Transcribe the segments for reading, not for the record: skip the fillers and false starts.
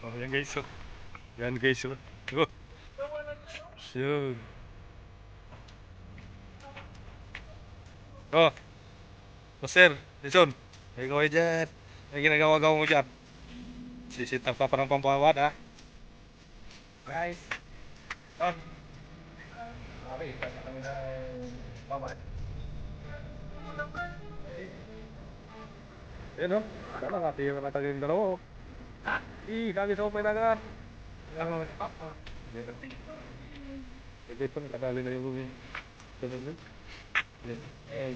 Oh, yan guys, oh. Yan guys, oh. Oh, yun. Oh, oh, sir, Jason. May gawin dyan. May ginagawa-gawa mo dyan. Sisitang pa parang pampawad, ha? Guys. Oh. Sabi, kasi kami na pamad. Yan, oh. Sana nakatira na tayo yung dalawa, oh. Kami sa upay Yan, oh. Hindi pa, nakadali na yung umi. Sunod na.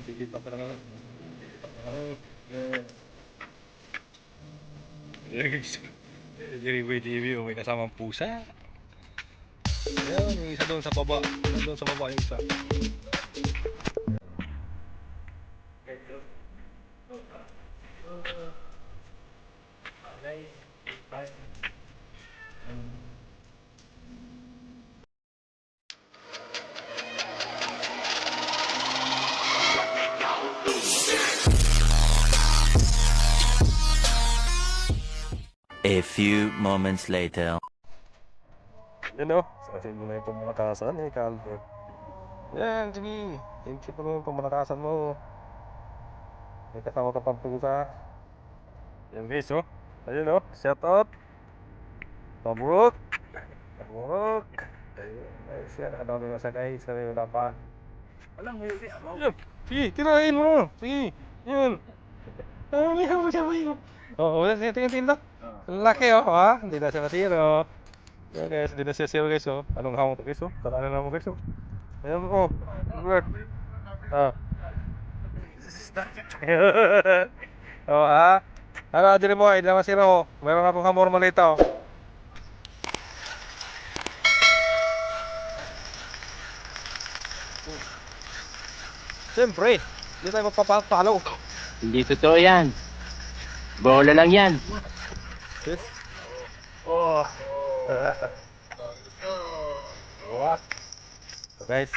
Sisita pa lang. Yan, guys. Jiriboy TV, oh, may kasamang pusa. Ayan, yung isa doon sa baba. Doon sa baba yung isa. A few moments later. Yan o. Sasin mo na yung pamalakasan eh, Calvert. Yan, sige. Thank mo yung pamalakasan mo. May kasama ka pang pusa. Yan guys, oh. Ayun oh. Shout out. Mabruk. Mabruk. Ayun. Ayos yan. Ano may masagay. Sabi mo na pa. Walang may yan. Sige, tirahin mo. Sige. Yun. Ay, oh, wala siya tingin-tingin lang. Laki oh, ha? Hindi na siya nasiro. Yan guys, hindi na siya nasiro guys oh. Anong hamon to guys oh? Taranan na mo guys oh. Ayan oh. Albert. Ah. Oh ha? Ano, dili mo, hindi na masiro oh. Meron akong hamon malita oh. Siyempre, hindi tayo magpapalo. Hindi totoo yan. Bola lang yan. Sis? Oh. What? So guys,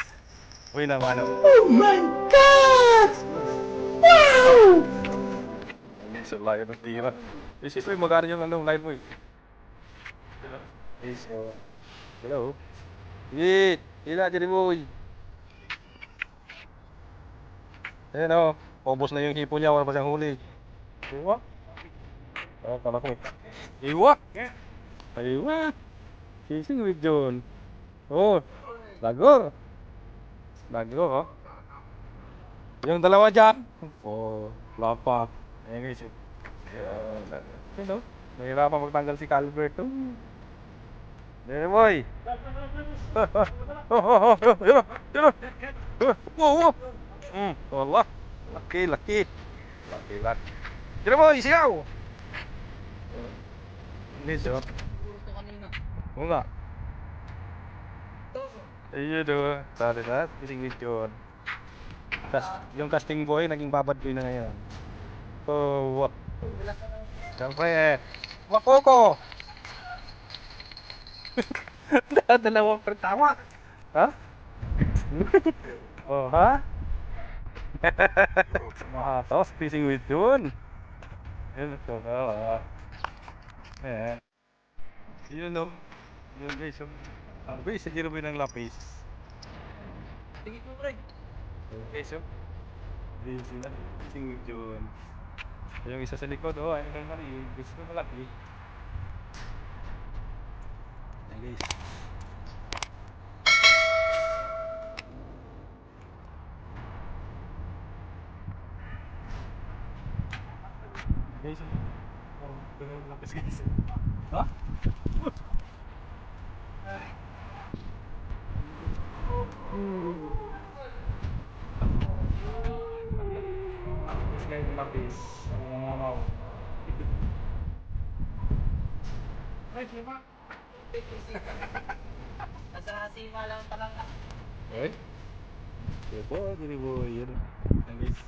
uwi na mano. Oh my God! Wow! Sa layo ng tira. Is ito yung magkano yung anong line mo eh. Is, hello? Wait! Hila, dyan mo eh. Ayan o, ubos na yung hipo niya, wala pa siyang huli. Iwa? Oh, kala ko eh. Iwa! Iwa! Sising with John. Oh, lago. Lago oh. Yung dalawa dyan. Oh, lapak. Ayan guys. Ayan o. Nahirapan magtanggal si Calvert. Ayan boy. Yun o. Yun o. Wow. Wala. Laki. Laki. Yun boy. Sigaw. Hindi siya. Oo nga. Ayun o. Sorry na. Bising video. Yung casting boy, naging babad boy na ngayon. Oh, wak. Siyempre, wakoko! Dalawang pertawa. Ha? Oh, ha? Mahatos, fishing with yun. Yun, ito na. Ayan. Yun o. Yun guys, yung... Ang guys, sa Jeroboy ng lapis. Tingin mo, Greg. Guys, yung... Fishing with yun. Yung isa sa likod, oh, ayun lang mali. Gusto ko malaki. Ayan guys. Guys, oh, ganun yung lapis guys. Ha? Lapis guys, lapis. Wow. Ay, diba? Nasa sima lang talaga. Ay? Diba, gini boy. Yan. Ayan guys.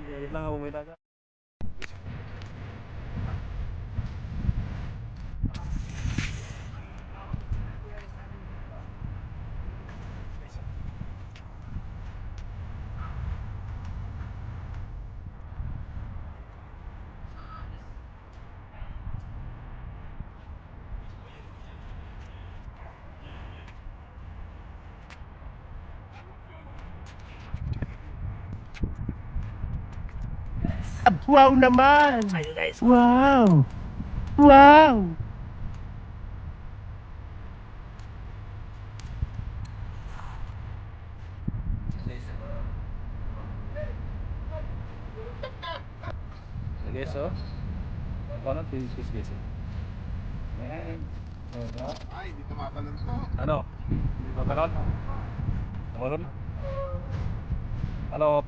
Wait lang ako, may taga. Wow naman! Wow! Wow! Okay, so ano tinis guys. Ayan. Ay, di tumatalon to. Ano? Tumalon? Tumalon? Ano?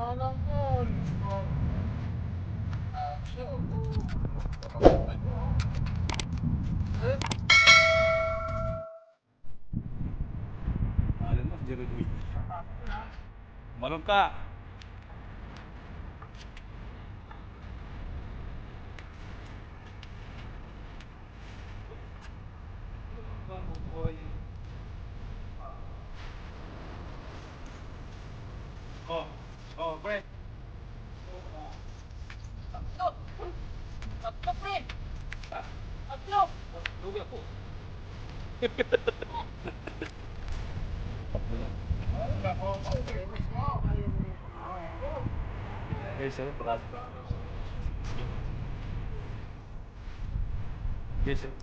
Alam ko. Alam mo, Jeremy. Malon ka. Oh, oh, pre. Lugi ako. Guys, ano? Guys, ano?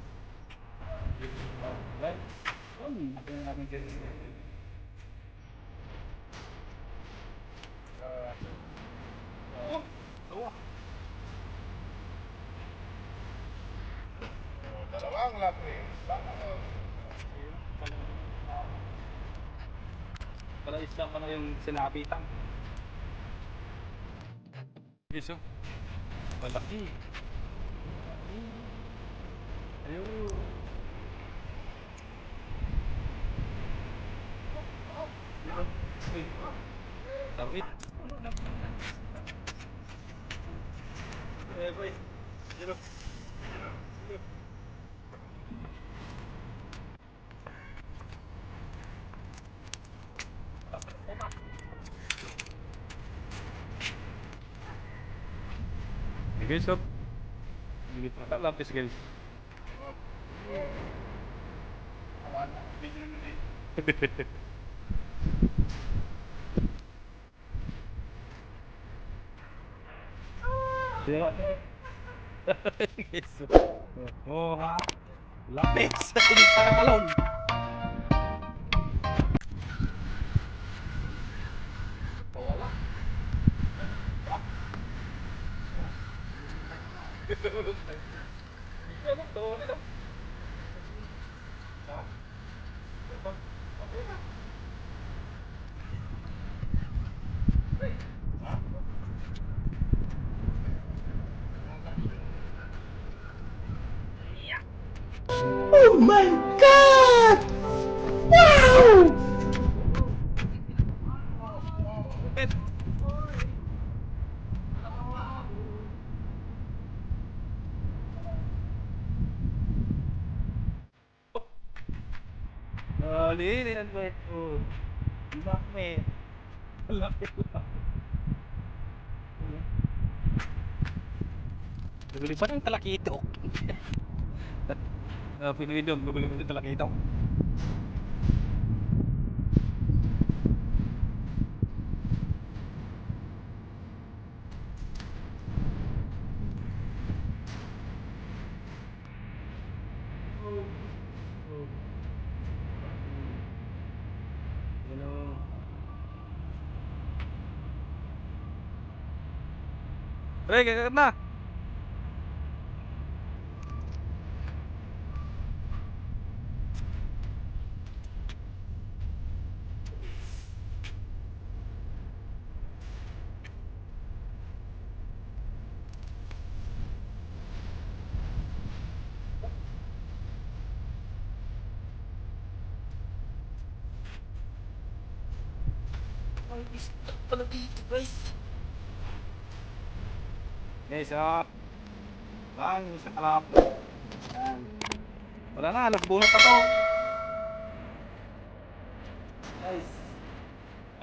Dalawang laki. Pala isla pa na yung sinabitan. Guys, oh. Malaki. Ayun. Tapi boy. Dito. Guys, oh. Hindi pa lapis guys. Guys. Oh, lapis. Hindi pa kalon. Oh my God! Wow! Lili ang wet food. Bakit? Lapis lang. Bibili pa ng talakito. Pinoy doon, bibili pa ng talakito. Pre, kagat na! Guys, lang, isang kalap. Wala na, nagbunot na to. Guys.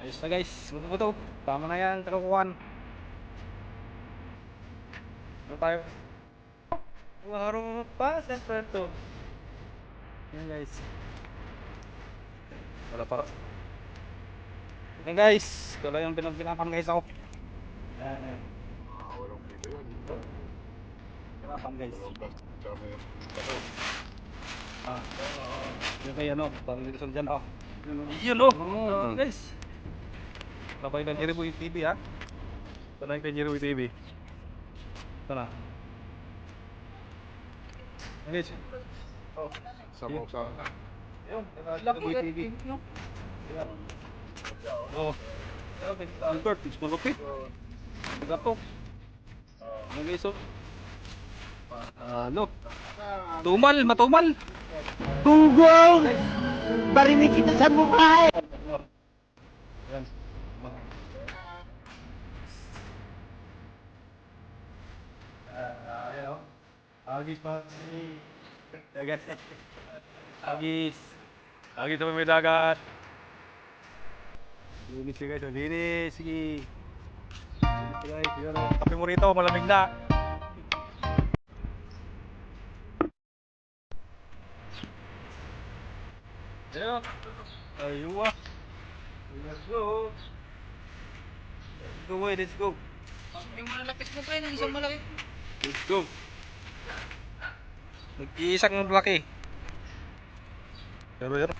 Ayos na guys, buto-buto. Tama na yan, kakukuhan. Ano tayo? Warung pa sa to. Yan guys. Wala pa. Yan guys, ito lang yung pinapang guys ako. Yan. Walang pito yun. Pinapang guys. Tsaka may Ah. Yung kay ano, parang dito sa dyan oh. Yun oh. Guys. Kapay ng Jeriboy TV ha. Ito na yung kay Jeriboy TV. Ito na. Yan guys. Oh. sabaw sa... Yun. Jeriboy TV. Oh. Albert, it's malupit. Gato. Yan guys oh. Ano? Tumal, matumal. Tunggong! Barinig kita sa mukha eh! Yan. Ayan o. Agis pa. Dagat. Agis. Agis sa may dagat. Linis guys. Linis. Sige. Guys, yun o. Kape mo rito. Malamig na. Ayan. Ayun. Let's go. Let's go, boy. Let's go. Yung malalapit mo pre, ng isang malaki. Let's go. Nag-iisang laki. Pero yan.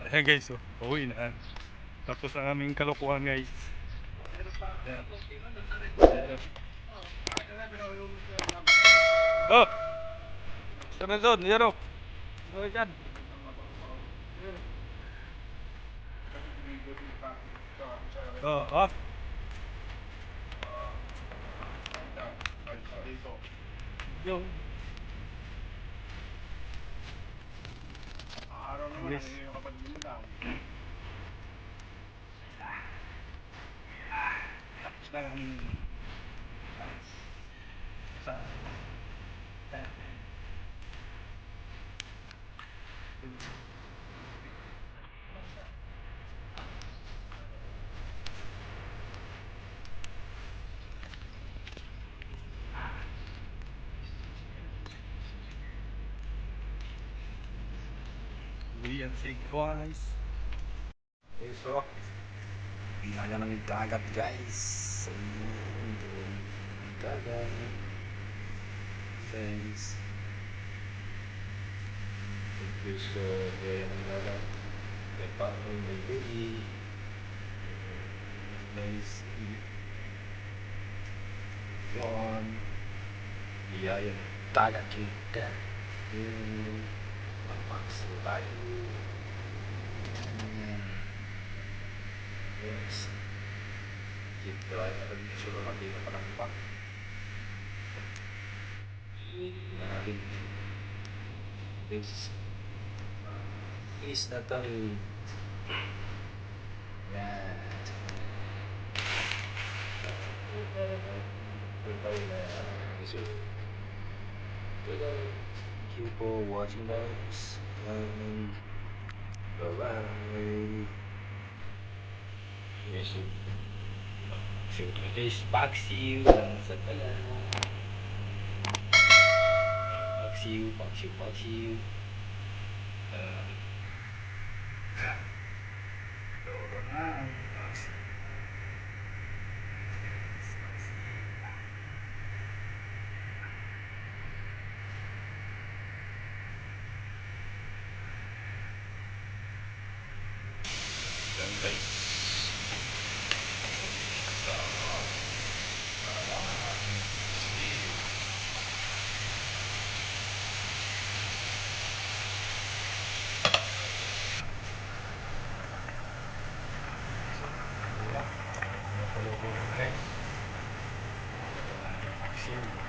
Ayan guys, oh. Uwi na. Tapos ang aming kalokohan guys. Ayan. Oh! Saan na doon? Yan oh. Oh, yan. Oh, oh. Yung. Araw naman, Yes. yung kapatid mo daw. Tapos na ang sa we and say twice. So, pinala ng dagat guys. Dagat. Thanks. Guys, kaya ng dagat. Kaya parang may baby. Nice. Yun. Biyaya ng dagat kita. Magpaksa tayo. Yes. Kita ay suruh lagi na panampak. Natin. This is Natalie. Yan. Thank you for watching guys. Bye bye. Yes. Guys, paksiw lang sa talan. Paksiw, paksiw, paksiw. Loro na ang paksiw. Yan guys. Paksiw.